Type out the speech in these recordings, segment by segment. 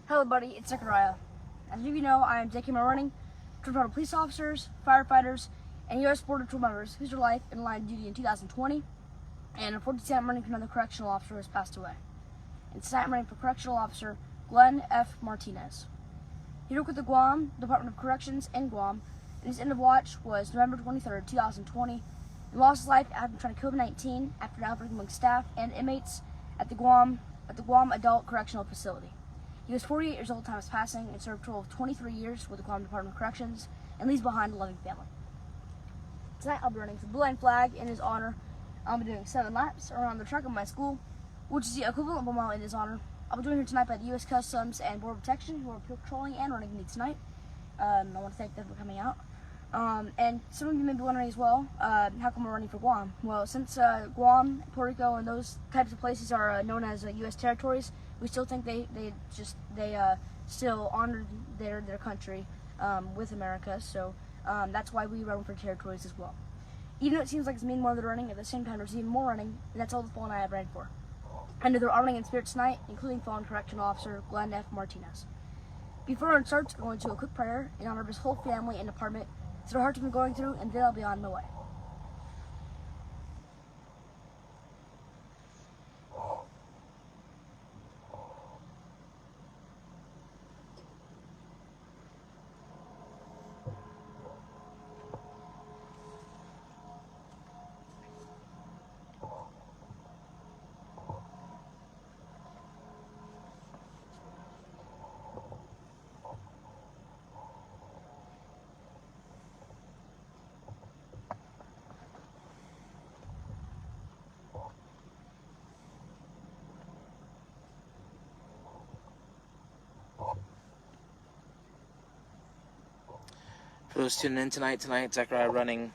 Hello, buddy. It's Zechariah. As you know, I am taking my running to protect police officers, firefighters, and U.S. Border Patrol members whose life in line of duty in 2020. And unfortunately, I'm running for another correctional officer who has passed away. And tonight I'm running for Correctional Officer Glenn F. Martinez. He worked with the Guam Department of Corrections in Guam, and his end of watch was November 23rd, 2020. He lost his life after trying COVID-19 after an outbreak among staff and inmates at the Guam Adult Correctional Facility. He was 48 years old, time was passing, and served a total of 23 years with the Guam Department of Corrections and leaves behind a loving family. Tonight I'll be running the blue line flag in his honor. I'll be doing 7 laps around the track of my school, which is the equivalent of a mile in his honor. I'll be joined here tonight by the U.S. Customs and Border Protection, who are patrolling and running me tonight. I want to thank them for coming out. And some of you may be wondering as well, how come we're running for Guam? Well, since Guam, Puerto Rico, and those types of places are known as U.S. territories, we still think they still honor their country with America. So that's why we run for territories as well. Even though it seems like it's me more than running, at the same time there's even more running, and that's all the fallen I have ran for. Under their honoring in spirit tonight, including fallen Correctional Officer Glenn F. Martinez. Before our starts, we're going to a quick prayer in honor of his whole family and department, so their hearts have been going through, and then I'll be on my way. For those tuning in tonight, Zechariah running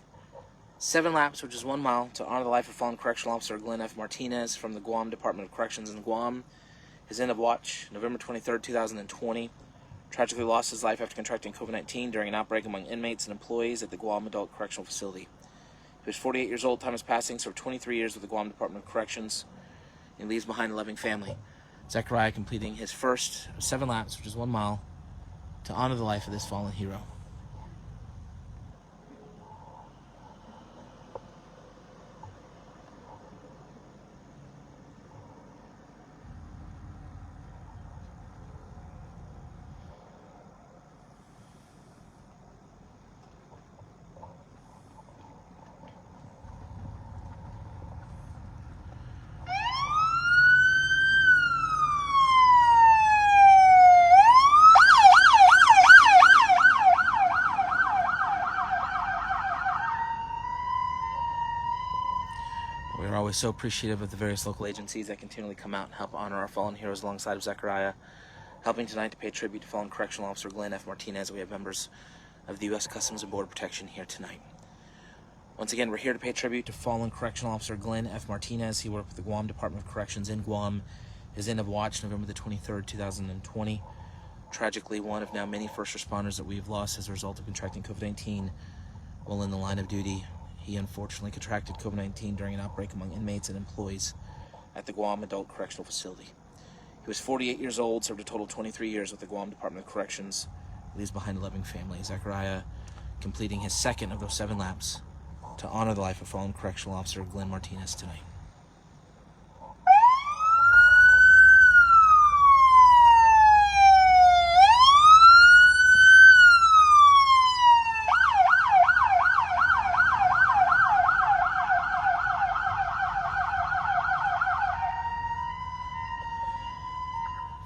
7 laps, which is 1 mile, to honor the life of fallen Correctional Officer Glenn F. Martinez from the Guam Department of Corrections in Guam. His end of watch, November 23rd, 2020. Tragically lost his life after contracting COVID-19 during an outbreak among inmates and employees at the Guam Adult Correctional Facility. He was 48 years old, time is passing, served 23 years with the Guam Department of Corrections, and leaves behind a loving family. Zechariah completing his first 7 laps, which is 1 mile, to honor the life of this fallen hero. We're always so appreciative of the various local agencies that continually come out and help honor our fallen heroes alongside of Zechariah. Helping tonight to pay tribute to fallen Correctional Officer Glenn F. Martinez. We have members of the U.S. Customs and Border Protection here tonight. Once again, we're here to pay tribute to fallen Correctional Officer Glenn F. Martinez. He worked with the Guam Department of Corrections in Guam. His end of watch, November the 23rd, 2020. Tragically, one of now many first responders that we've lost as a result of contracting COVID-19 while in the line of duty. He unfortunately contracted COVID-19 during an outbreak among inmates and employees at the Guam Adult Correctional Facility. He was 48 years old, served a total of 23 years with the Guam Department of Corrections, leaves behind a loving family. Zechariah completing his second of those 7 laps to honor the life of fallen Correctional Officer Glenn Martinez tonight.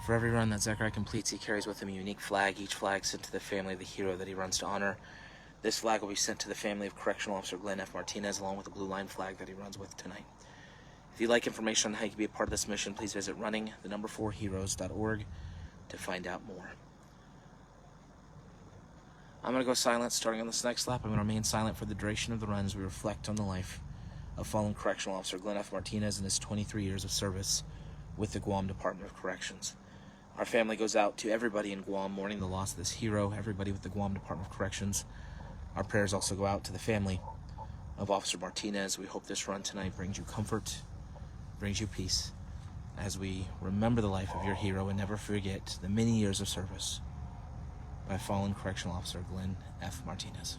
For every run that Zechariah completes, he carries with him a unique flag, each flag sent to the family of the hero that he runs to honor. This flag will be sent to the family of Correctional Officer Glenn F. Martinez, along with the blue line flag that he runs with tonight. If you'd like information on how you can be a part of this mission, please visit running4heroes.org to find out more. I'm going to go silent starting on this next lap. I'm going to remain silent for the duration of the run as we reflect on the life of fallen Correctional Officer Glenn F. Martinez and his 23 years of service with the Guam Department of Corrections. Our family goes out to everybody in Guam mourning the loss of this hero, everybody with the Guam Department of Corrections. Our prayers also go out to the family of Officer Martinez. We hope this run tonight brings you comfort, brings you peace, as we remember the life of your hero and never forget the many years of service by fallen Correctional Officer Glenn F. Martinez.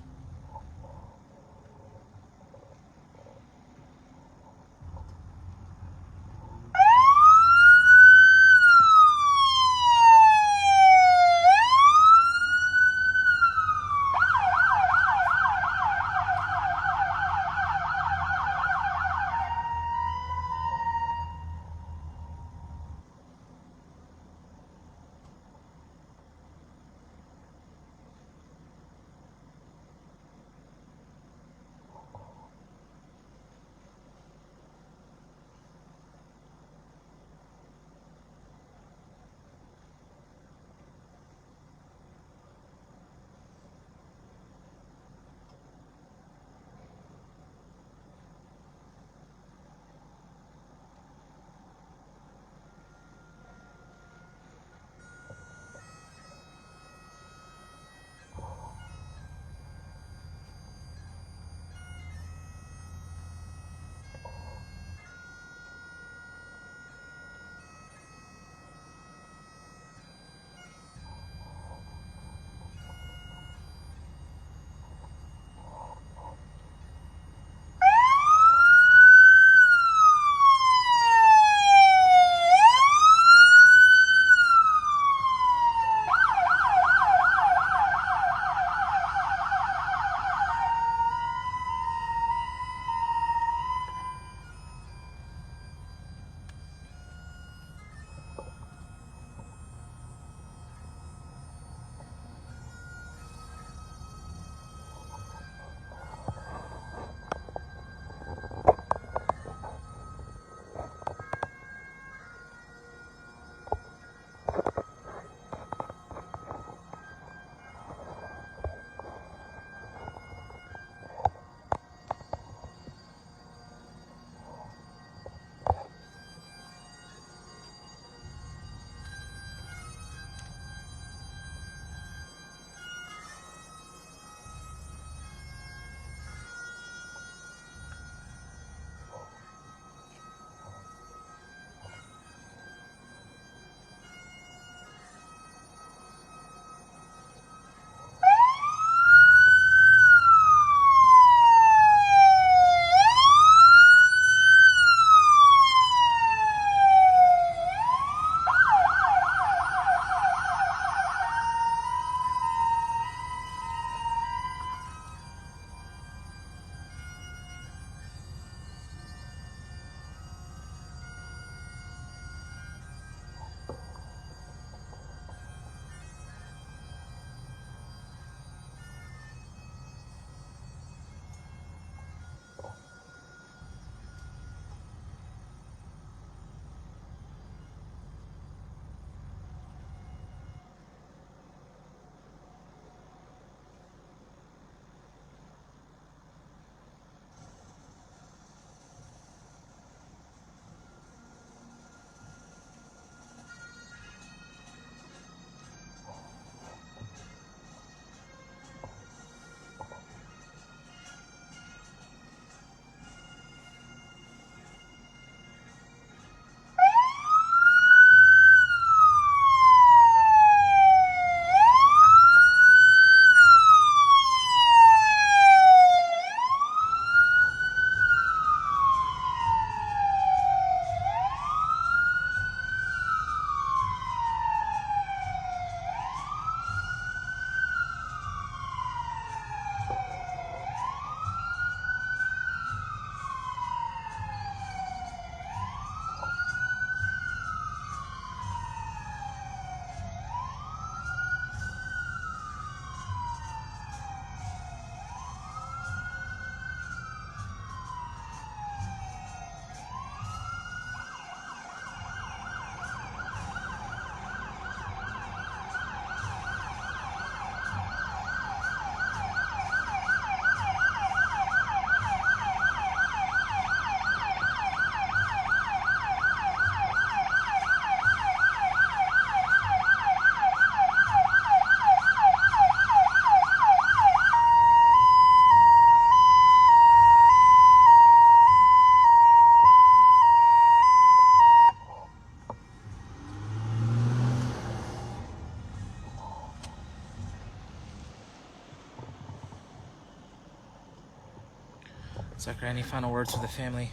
Zachary, any final words for the family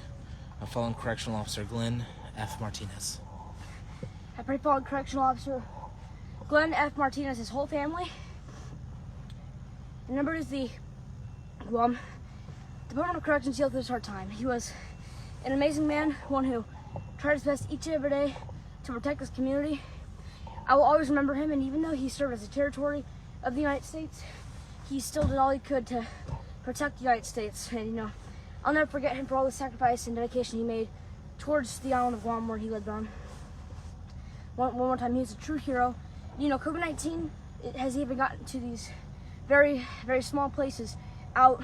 of fallen Correctional Officer Glenn F. Martinez? I pray fallen Correctional Officer Glenn F. Martinez, his whole family. And members of the Guam Department of Corrections healed through this hard time. He was an amazing man, one who tried his best each and every day to protect this community. I will always remember him, and even though he served as a territory of the United States, he still did all he could to protect the United States. And I'll never forget him for all the sacrifice and dedication he made towards the island of Guam where he lived on. One more time, he was a true hero. COVID-19 has even gotten to these very, very small places out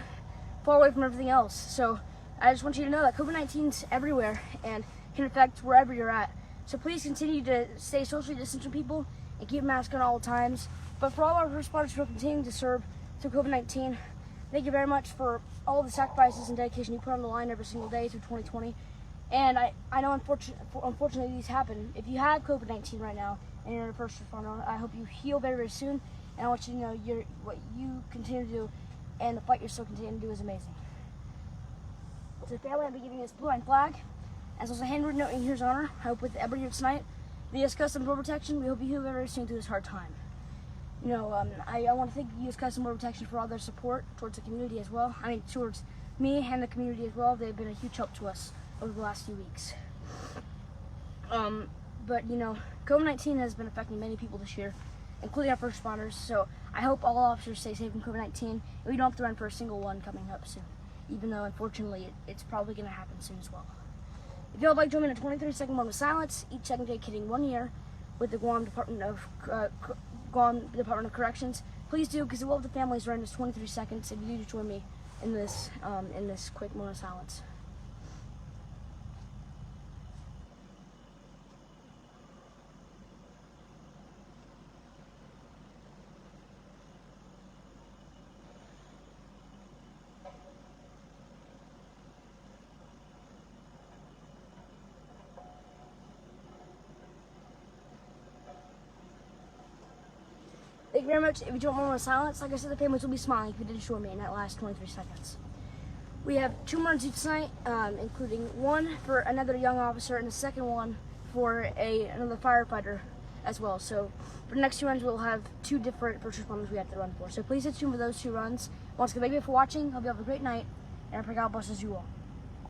far away from everything else. So I just want you to know that COVID-19's everywhere and can affect wherever you're at. So please continue to stay socially distant from people and keep a mask on all times. But for all our first responders who are continuing to serve through COVID-19, thank you very much for all the sacrifices and dedication you put on the line every single day through 2020. And I know unfortunately these happen. If you have COVID-19 right now and you're a first responder, I hope you heal very, very soon. And I want you to know what you continue to do and the fight you're still continuing to do is amazing. To the family, I'll be giving you this blue line flag. As well as a handwritten note in here's honor. I hope with everybody here tonight, the U.S. Customs Border Protection, we hope you heal very, very soon through this hard time. I want to thank the U.S. Customs Border Protection for all their support towards the community as well. I mean, towards me and the community as well. They've been a huge help to us over the last few weeks. But COVID-19 has been affecting many people this year, including our first responders. So I hope all officers stay safe from COVID-19, and we don't have to run for a single one coming up soon, even though unfortunately it's probably going to happen soon as well. If you would like to join in a 23-second moment of silence, each second dedicating 1 year with the Guam Department of Corrections, please do, because it will help the families during this 23 seconds if you do join me in this quick moment of silence. Thank you very much. If you join moment of silence, like I said, the families will be smiling if you didn't join me in that last 23 seconds. We have 2 emergencies tonight, including one for another young officer and the second one for another firefighter as well. So for the next 2 runs, we'll have 2 different first responders we have to run for. So please stay tuned for those 2 runs. Once again, thank you for watching. Hope you have a great night, and I pray God blesses you all.